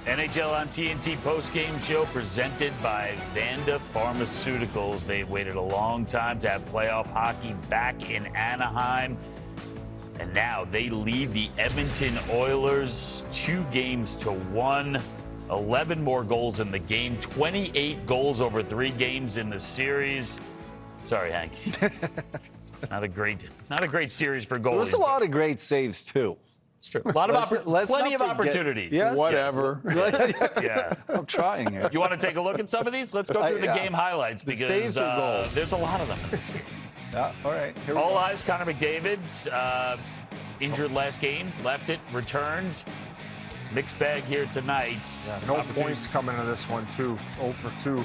NHL on TNT postgame show presented by Vanda Pharmaceuticals. They've waited a long time to have playoff hockey back in Anaheim. And now they lead the Edmonton Oilers 2-1. 11 more goals in the game, 28 goals over 3 games in the series. Sorry, Hank. Not a great series for goalies. There was a lot of great saves, too. It's true. A lot of plenty of opportunities. Yes, whatever. Yes. Yeah. I'm trying it. You want to take a look at some of these? Let's go through the game highlights because saves or goals? There's a lot of them in this game. Yeah, all right. Here we All go. eyes, Connor McDavid, injured last game, left it, returned. Mixed bag here tonight. Yeah, no points coming into this one, too. 0 for 2.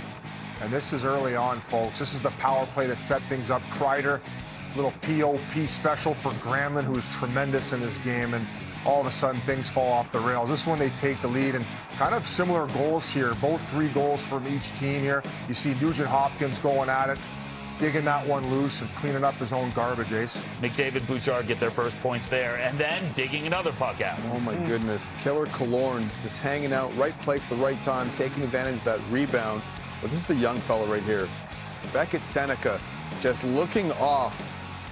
And this is early on, folks. This is the power play that set things up. Kreider, little POP special for Granlund, who is tremendous in this game. And all of a sudden, things fall off the rails. This is when they take the lead. And kind of similar goals here. Both 3 goals from each team here. You see Nugent Hopkins going at it, digging that one loose and cleaning up his own garbage, Ace. McDavid, Bouchard get their first points there, and then digging another puck out. Oh, my goodness. Killer Killorn just hanging out, right place, the right time, taking advantage of that rebound. But this is the young fella right here. Beckett Seneca just looking off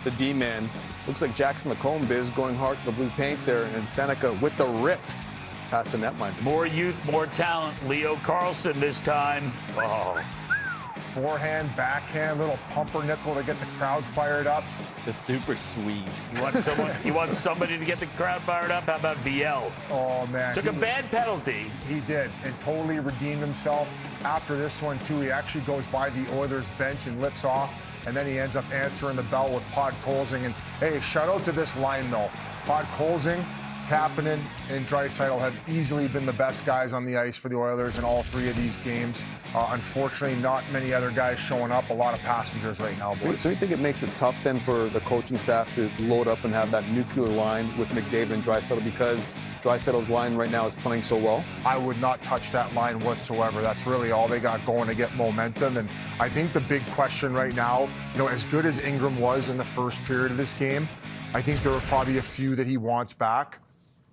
the D-man. Looks like Jackson LaCombe is going hard to the blue paint there, and Seneca with the rip past the netminder. More youth, more talent. Leo Carlson this time. Oh. Forehand, backhand, little pumpernickel to get the crowd fired up. The super sweet. You want somebody to get the crowd fired up? How about VL? Oh, man. Took a bad penalty. He did, and totally redeemed himself. After this one, too, he actually goes by the Oilers bench and lips off, and then he ends up answering the bell with Podkolzing. And, hey, shout out to this line, though. Podkolzing, Kapanen, and Draisaitl have easily been the best guys on the ice for the Oilers in all 3 of these games. Unfortunately, not many other guys showing up. A lot of passengers right now, boys. So you think it makes it tough then for the coaching staff to load up and have that nuclear line with McDavid and Draisaitl because Draisaitl's line right now is playing so well? I would not touch that line whatsoever. That's really all they got going to get momentum. And I think the big question right now, as good as Ingram was in the first period of this game, I think there are probably a few that he wants back.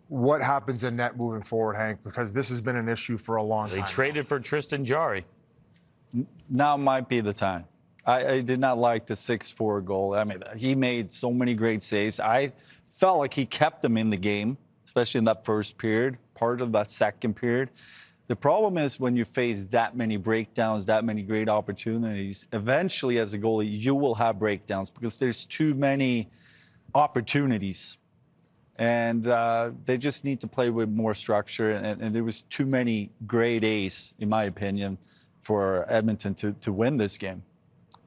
What happens in net moving forward, Hank? Because this has been an issue for a long time. They traded for Tristan Jarry. Now might be the time. I did not like the 6-4 goal. I mean, he made so many great saves. I felt like he kept them in the game, especially in that first period, part of that second period. The problem is when you face that many breakdowns, that many great opportunities, eventually as a goalie, you will have breakdowns because there's too many opportunities. And they just need to play with more structure. And there was too many grade A's, in my opinion, for Edmonton to win this game.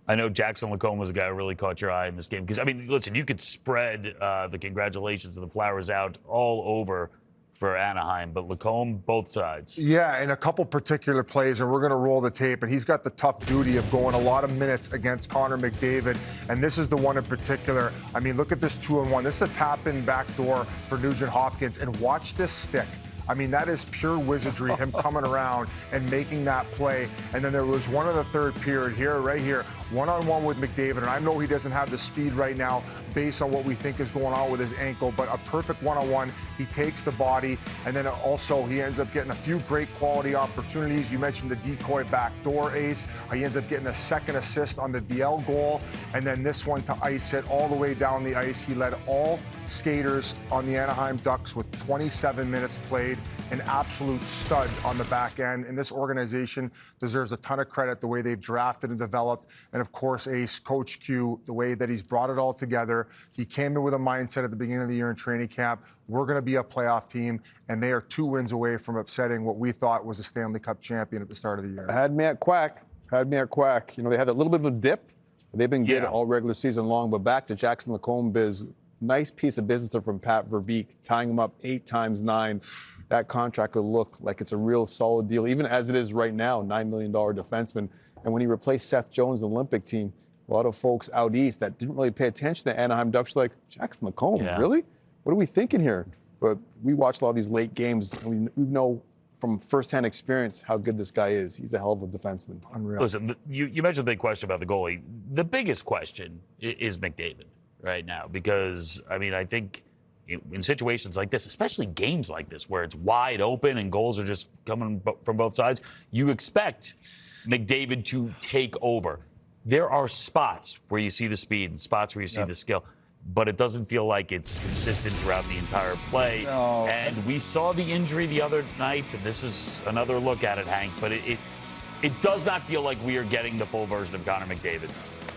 I know Jackson LaCombe was a guy who really caught your eye in this game. Because, I mean, listen, you could spread the congratulations and the flowers out all over for Anaheim, but LaCombe, both sides. Yeah, in a couple particular plays, and we're going to roll the tape, and he's got the tough duty of going a lot of minutes against Connor McDavid, and this is the one in particular. I mean, look at this 2-on-1. This is a tap-in backdoor for Nugent Hopkins, and watch this stick. I mean, that is pure wizardry, him coming around and making that play. And then there was one in the third period here, right here, one-on-one with McDavid. And I know he doesn't have the speed right now based on what we think is going on with his ankle, but a perfect one-on-one. He takes the body, and then also he ends up getting a few great quality opportunities. You mentioned the decoy backdoor ace. He ends up getting a second assist on the VL goal, and then this one to ice it all the way down the ice. He led all skaters on the Anaheim Ducks with 27 minutes played. An absolute stud on the back end. And this organization deserves a ton of credit the way they've drafted and developed. And of course, Ace, Coach Q, the way that he's brought it all together. He came in with a mindset at the beginning of the year in training camp. We're going to be a playoff team. And they are 2 wins away from upsetting what we thought was a Stanley Cup champion at the start of the year. Had me at quack. They had a little bit of a dip. They've been good all regular season long. But back to Jackson LaCombe, nice piece of business there from Pat Verbeek, tying him up 8 times 9. That contract will look like it's a real solid deal, even as it is right now, $9 million defenseman. And when he replaced Seth Jones' Olympic team, a lot of folks out east that didn't really pay attention to Anaheim Ducks were like, Jackson LaCombe, really? What are we thinking here? But we watch a lot of these late games, and we know from firsthand experience how good this guy is. He's a hell of a defenseman. Unreal. Listen, you mentioned the big question about the goalie. The biggest question is McDavid right now because, I mean, I think in situations like this, especially games like this where it's wide open and goals are just coming from both sides, you expect McDavid to take over. There are spots where you see the speed and spots where you see the skill, but it doesn't feel like it's consistent throughout the entire play. No. And we saw the injury the other night, and this is another look at it, Hank, but it does not feel like we are getting the full version of Connor McDavid.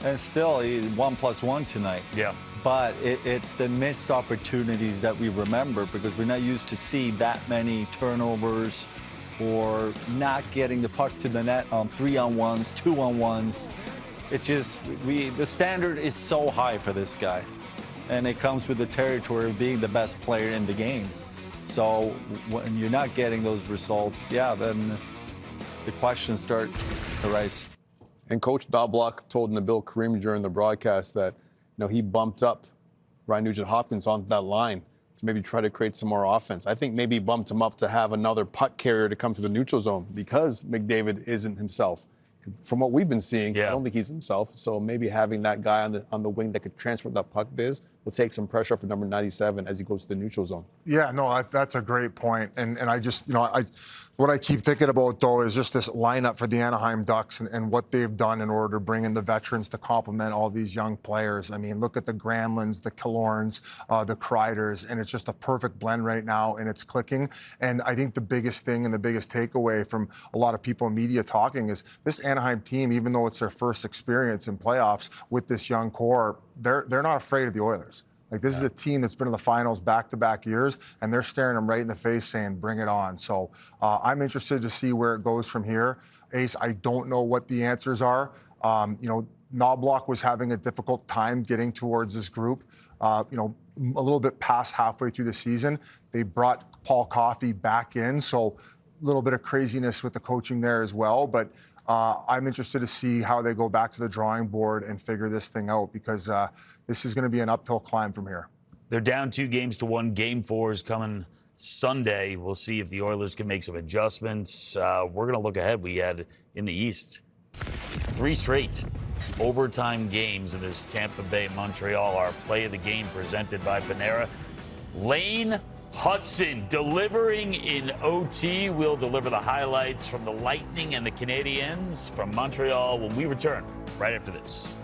And still, 1+1 tonight. Yeah. But it's the missed opportunities that we remember because we're not used to see that many turnovers or not getting the puck to the net on 3-on-1s, 2-on-1s. It just, the standard is so high for this guy. And it comes with the territory of being the best player in the game. So when you're not getting those results, then the questions start to rise. And Coach Knobloch told Nabil Karim during the broadcast that he bumped up Ryan Nugent-Hopkins onto that line to maybe try to create some more offense. I think maybe he bumped him up to have another puck carrier to come to the neutral zone because McDavid isn't himself. From what we've been seeing, I don't think he's himself. So maybe having that guy on the wing that could transport that puck biz will take some pressure off for number 97 as he goes to the neutral zone. Yeah, no, that's a great point. And I just, what I keep thinking about, though, is just this lineup for the Anaheim Ducks and what they've done in order to bring in the veterans to complement all these young players. I mean, look at the Granlunds, the Killorns, the Kreiders, and it's just a perfect blend right now, and it's clicking. And I think the biggest thing and the biggest takeaway from a lot of people in media talking is this Anaheim team, even though it's their first experience in playoffs with this young core, they're not afraid of the Oilers. Like, this is a team that's been in the finals back-to-back years, and they're staring them right in the face saying, bring it on. So I'm interested to see where it goes from here. Ace, I don't know what the answers are. Knobloch was having a difficult time getting towards this group. A little bit past halfway through the season. They brought Paul Coffey back in, so a little bit of craziness with the coaching there as well. But I'm interested to see how they go back to the drawing board and figure this thing out because this is going to be an uphill climb from here. They're down 2-1. Game 4 is coming Sunday. We'll see if the Oilers can make some adjustments. We're going to look ahead. We had in the East 3 straight overtime games in this Tampa Bay Montreal. Our play of the game presented by Panera. Lane Hudson delivering in OT. We'll deliver the highlights from the Lightning and the Canadiens from Montreal when we return right after this.